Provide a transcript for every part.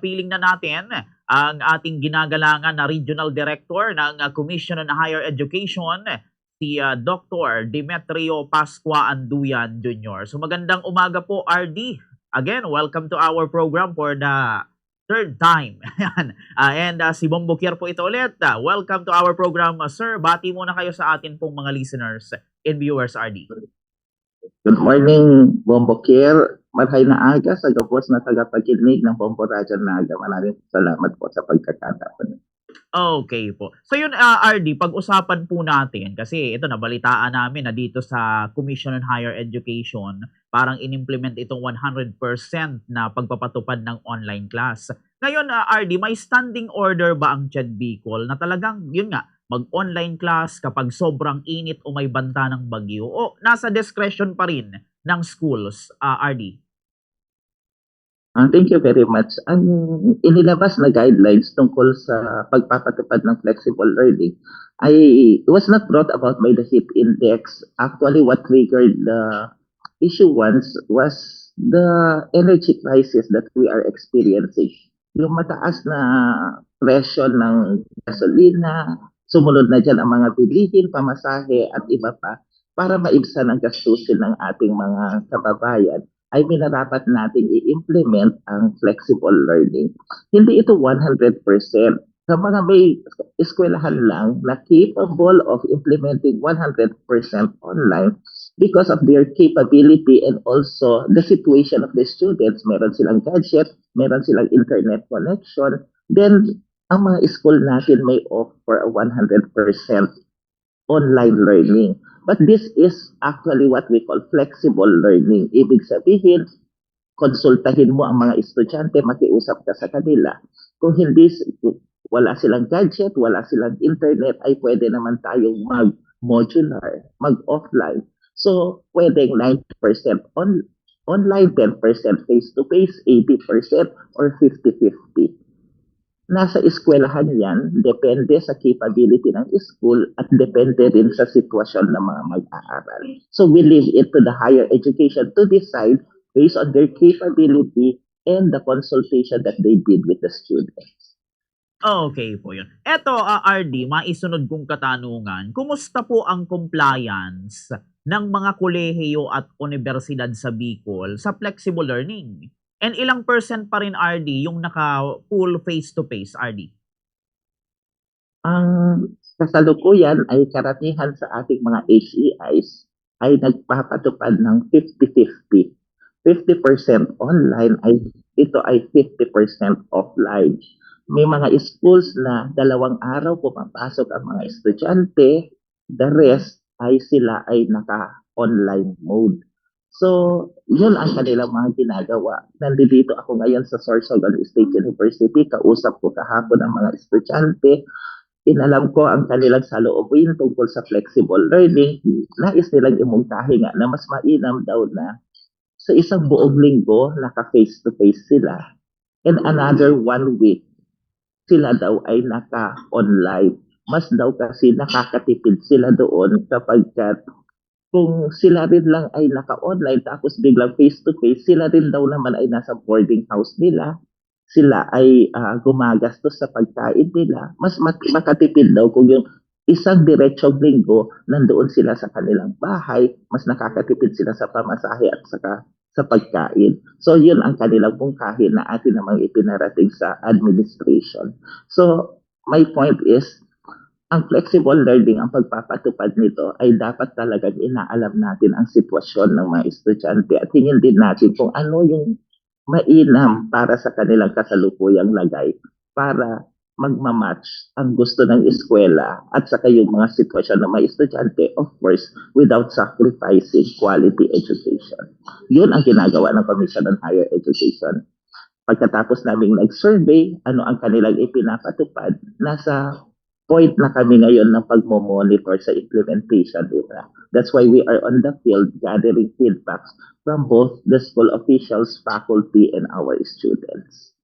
kapiling na natin ang ating ginagalangan na Regional Director ng Commission on Higher Education, si Dr. Demetrio Pascua Anduyan Jr. So magandang umaga po, RD. Again, welcome to our program for the third time. Si Bong Boquier po ito ulit. Welcome to our program, sir. Bati muna kayo sa atin pong mga listeners and viewers, RD. Good morning, Bombokir. Marhay na aga sa gabos na tagapakinig ng Bombo Radyo Naga. Maraming salamat po sa pagkakataon. Okay po. So yun, RD, pag-usapan po natin, kasi ito nabalitaan namin na dito sa Commission on Higher Education, parang in-implement itong 100% na pagpapatupad ng online class. Ngayon, RD, may standing order ba ang CHED Bicol na talagang, yun nga, mag-online class kapag sobrang init o may banta ng bagyo o nasa discretion pa rin ng schools, RD? Thank you very much. Ang inilabas na guidelines tungkol sa pagpapatupad ng flexible learning it was not brought about by the heat index. Actually, what triggered the issue once was the energy crisis that we are experiencing. Yung mataas na presyo ng gasolina, sumunod na dyan ang mga bilihin, pamasahe at iba pa para maibsan ang gastusin ng ating mga kababayan ay minarapat nating i-implement ang flexible learning. Hindi ito 100%. Sa mga may eskwelahan lang na capable of implementing 100% online because of their capability and also the situation of the students. Meron silang gadget, meron silang internet connection, then ang mga school natin may offer a 100% online learning. But this is actually what we call flexible learning. Ibig sabihin, konsultahin mo ang mga estudyante, makiusap ka sa kanila. Kung hindi, wala silang gadget, wala silang internet, ay pwede naman tayong mag-modular, mag-offline. So, pwedeng 90% online, 10% face-to-face, 80% or 50-50. Nasa eskwelahan yan, depende sa capability ng school at depende rin sa sitwasyon ng mga mag-aaral. So we leave it to the higher education to decide based on their capability and the consultation that they did with the students. Okay po yun. Eto, RD, maisunod kong katanungan, kumusta po ang compliance ng mga kolehiyo at universidad sa Bicol sa flexible learning? And ilang percent pa rin, RD, yung naka-full face-to-face, RD? Ang kasalukuyan ay karamihan sa ating mga HEIs ay nagpapatupad ng 50-50. 50% online ay ito ay 50% offline. May mga schools na 2 araw pumapasok ang mga estudyante, the rest ay sila ay naka-online mode. So, yun ang kanilang mga ginagawa. Nandito ako ngayon sa Sorsogon State University, kausap ko kahapon ang mga estudyante, inalam ko ang kanilang saloobin tungkol sa flexible learning, nais nilang imungkahi nga na mas mainam daw na sa isang buong linggo, naka-face-to-face sila. And another 1 week, sila daw ay naka-online. Mas daw kasi nakakatipid sila doon kapag kung sila rin lang ay naka-online tapos biglang face-to-face, sila rin daw naman ay nasa boarding house nila. Sila ay gumagastos sa pagkain nila. Mas makatipid daw kung yung isang diretsong linggo nandoon sila sa kanilang bahay, mas nakakatipid sila sa pamasahe at saka sa pagkain. So yun ang kanilang pungkahi na atin namang ipinarating sa administration. So my point is, ang flexible learning, ang pagpapatupad nito ay dapat talagang inaalam natin ang sitwasyon ng mga estudyante at tingin din natin kung ano yung mainam para sa kanilang kasalukuyang lagay para magmamatch ang gusto ng eskwela at saka yung mga sitwasyon ng mga estudyante, of course, without sacrificing quality education. Yun ang ginagawa ng Commission on Higher Education. Pagkatapos naming nag-survey, ano ang kanilang ipinapatupad, nasa point na kami ngayon ng pagmo-monitor sa implementation nila. That's why we are on the field gathering feedbacks from both the school officials, faculty, and our students.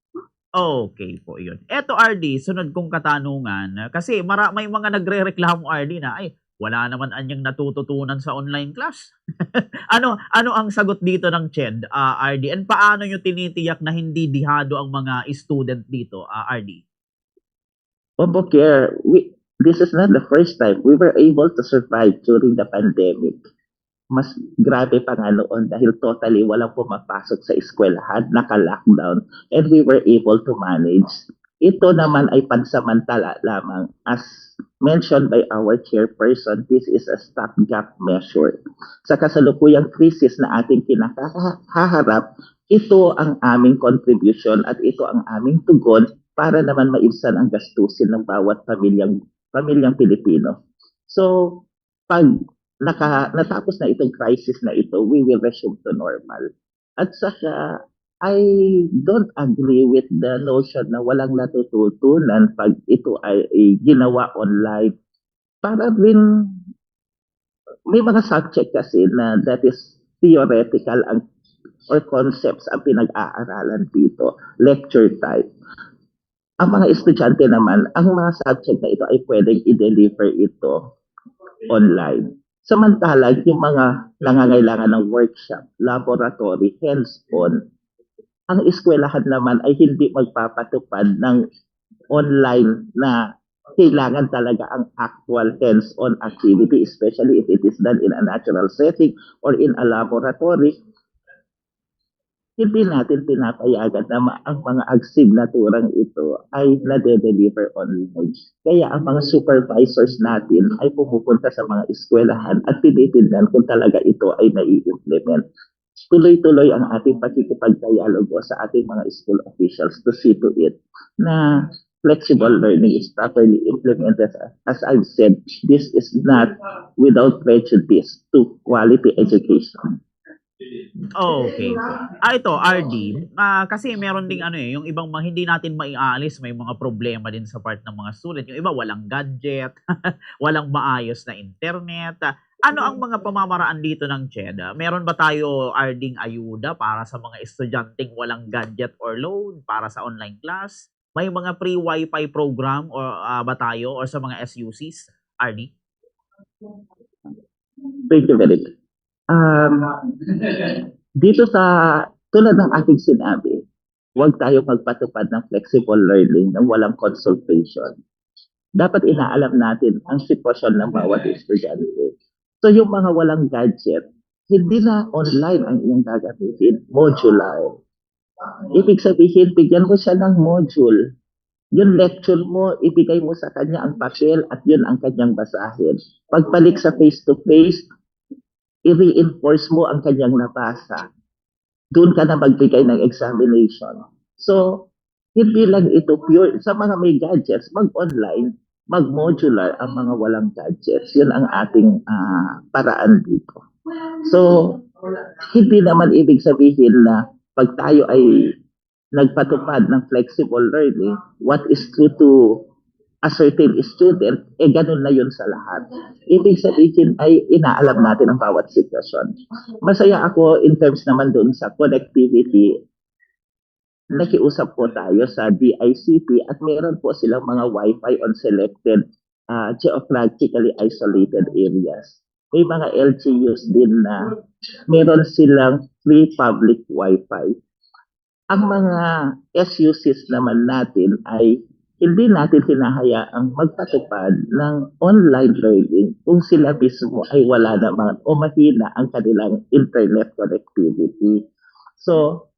Okay po yun. Eto, RD, sunod kong katanungan, kasi may mga nagre-reklamo, RD, na ay wala naman anyang natututunan sa online class. Ano ang sagot dito ng CHED, RD? And paano niyo tinitiyak na hindi dihado ang mga student dito, RD? Obocare, this is not the first time we were able to survive during the pandemic. Mas grabe pa nga noon dahil totally walang pumapasok sa eskwelahan, naka-lockdown, and we were able to manage. Ito naman ay pansamantala lamang. As mentioned by our chairperson, this is a stopgap measure. Sa kasalukuyang krisis na ating kinakaharap, ito ang aming contribution at ito ang aming tugon para naman maibsan ang gastusin ng bawat pamilyang Pilipino. So, pag natapos na itong crisis na ito, we will resume to normal. At saka, I don't agree with the notion na walang natututunan pag ito ay ginawa online. Para rin, may mga subject kasi na that is theoretical or concepts ang pinag-aaralan dito, lecture type. Ang mga estudyante naman, ang mga subject na ito ay pwedeng i-deliver ito online. Samantala, yung mga nangangailangan ng workshop, laboratory, hands-on, ang eskwelahan naman ay hindi magpapatupad ng online na kailangan talaga ang actual hands-on activity, especially if it is done in a natural setting or in a laboratory. Hindi natin pinapayagan na ang mga asignaturang ito ay nade-deliver online. Kaya ang mga supervisors natin ay pumupunta sa mga eskwelahan at tinitingnan kung talaga ito ay nai-implement. Tuloy-tuloy ang ating pakikipag-dialogo sa ating mga school officials to see to it na flexible learning is properly implemented. As I've said, this is not without prejudice to quality education. Okay po. Ito RD, kasi meron ding yung ibang hindi natin maialis, may mga problema din sa part ng mga student. Yung iba walang gadget, walang maayos na internet. Ano ang mga pamamaraan dito ng CHED? Meron ba tayo RDing ayuda para sa mga estudyanteng walang gadget or load para sa online class? May mga free wifi program or ba tayo or sa mga SUCs, RD? Thank you very much. Dito sa tulad ng ating sinabi, huwag tayo magpatupad ng flexible learning nang walang consultation. Dapat inaalam natin ang sitwasyon ng bawat estudyante. So yung mga walang gadget, hindi na online ang iyong gagamitin, modular. Ibig sabihin, bigyan mo siya ng module. Yung lecture mo, ibigay mo sa kanya ang papel at yun ang kanyang basahin. Pagbalik sa face-to-face, i-reinforce mo ang kanyang nabasa. Doon ka na magbigay ng examination. So, hindi lang ito pure. Sa mga may gadgets, mag-online, mag-modular ang mga walang gadgets. Yun ang ating paraan dito. So, hindi naman ibig sabihin na pag tayo ay nagpatupad ng flexible learning, what is true to a certain student, ganun na yun sa lahat. Ibig sabihin ay inaalam natin ang bawat sitwasyon. Masaya ako in terms naman dun sa connectivity. Nakiusap po tayo sa DICT at meron po silang mga Wi-Fi on selected geographically isolated areas. May mga LGUs din na meron silang free public Wi-Fi. Ang mga SUCs naman natin ay hindi natin hinahayaang magpatupad ng online learning kung sila mismo ay wala naman o mahina ang kanilang internet connectivity. So,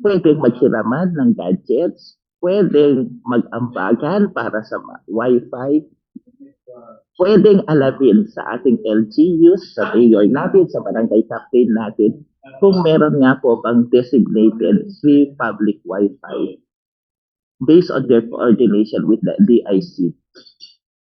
pwedeng maghiraman ng gadgets, pwedeng mag-ambagan para sa Wi-Fi, pwedeng alamin sa ating LGUs, sa mayor natin, sa barangay captain natin, kung meron nga po bang designated free public Wi-Fi based on their coordination with the DICT.